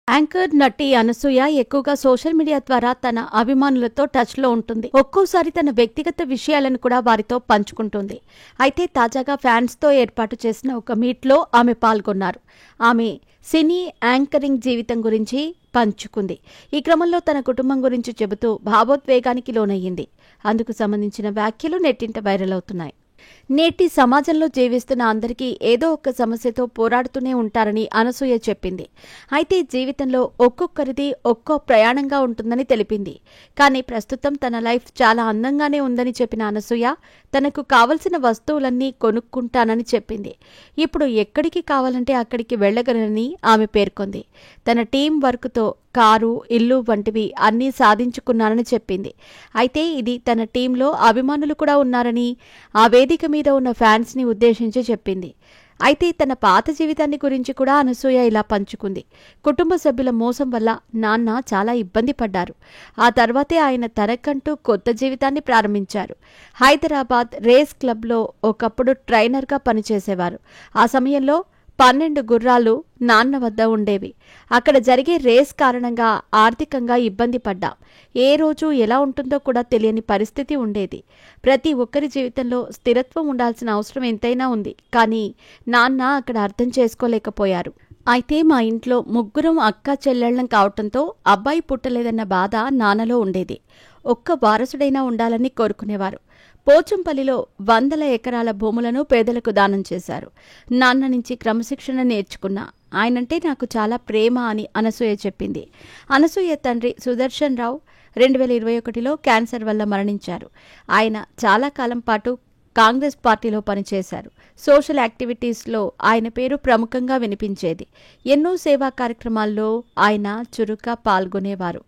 Anchor నటి అనసూయ ఎక్కువగా social media ద్వారా తన అభిమానులతో టచ్లో ఉంటుంది. ఒక్కోసారి తన వ్యక్తిగత విషయాలను కూడా వారితో పంచుకుంటుంది. అయితే తాజాగా ఫ్యాన్స్తో ఏర్పాటు చేసిన ఒక మీట్లో ఆమె పాల్గొన్నారు. ఆమె సినీ యాంకరింగ్ జీవితం గురించి పంచుకుంది. ఈ క్రమంలో తన కుటుంబం గురించి చెబుతూ భావోద్వేగానికి లోనయ్యింది. అందుకు సంబంధించిన వ్యాఖ్యలు నెట్టింట వైరల్ అవుతున్నాయి. నేటి సమాజంలో జీవిస్తున్న అందరికీ ఏదో ఒక సమస్యతో పోరాడుతూనే ఉంటారని అనసూయ చెప్పింది. అయితే జీవితంలో ఒక్కొక్కరిది ఒక్కో ప్రయాణంగా ఉంటుందని తెలిపింది. కానీ ప్రస్తుతం తన లైఫ్ చాలా అందంగానే ఉందని చెప్పిన అనసూయ తనకు కావలసిన వస్తువులన్నీ కొనుక్కుంటానని చెప్పింది. ఇప్పుడు ఎక్కడికి కావాలంటే అక్కడికి వెళ్లగలనని ఆమె పేర్కొంది. తన టీం వర్క్తో కారు, ఇల్లు వంటివి అన్నీ సాధించుకున్నానని చెప్పింది. అయితే ఇది తన టీంలో అభిమానులు కూడా ఉన్నారని ఆ వేదిక మీద ఉన్న ఫ్యాన్స్ని ఉద్దేశించి చెప్పింది. అయితే తన పాత జీవితాన్ని గురించి కూడా అనసూయ ఇలా పంచుకుంది. కుటుంబ సభ్యుల మోసం వల్ల నాన్న చాలా ఇబ్బంది పడ్డారు. ఆ తర్వాతే ఆయన తనకంటూ కొత్త జీవితాన్ని ప్రారంభించారు. హైదరాబాద్ రేస్ క్లబ్లో ఒకప్పుడు ట్రైనర్గా పనిచేసేవారు. ఆ సమయంలో 12 గుర్రాలు నాన్న వద్ద ఉండేవి. అక్కడ జరిగే రేస్ కారణంగా ఆర్థికంగా ఇబ్బంది పడ్డాం. ఏ రోజు ఎలా ఉంటుందో కూడా తెలియని పరిస్థితి ఉండేది. ప్రతి ఒక్కరి జీవితంలో స్థిరత్వం ఉండాల్సిన అవసరం ఎంతైనా ఉంది. కానీ నాన్న అక్కడ అర్థం చేసుకోలేకపోయారు. అయితే మా ఇంట్లో ముగ్గురం అక్క చెల్లెళ్లం కావటంతో అబ్బాయి పుట్టలేదన్న బాధ నాన్నలో ఉండేది. ఒక్క వారసుడైనా ఉండాలని కోరుకునేవారు. పోచంపల్లిలో 100 ఎకరాల భూములను పేదలకు దానం చేశారు. నాన్న నుంచి క్రమశిక్షణ నేర్చుకున్నా. ఆయనంటే నాకు చాలా ప్రేమ అని అనసూయ చెప్పింది. అనసూయ తండ్రి సుదర్శన్ రావు 2021లో క్యాన్సర్ వల్ల మరణించారు. ఆయన చాలా కాలం పాటు కాంగ్రెస్ పార్టీలో పనిచేశారు. సోషల్ యాక్టివిటీస్లో ఆయన పేరు ప్రముఖంగా వినిపించేది. ఎన్నో సేవా కార్యక్రమాల్లో ఆయన చురుగ్గా పాల్గొనేవారు.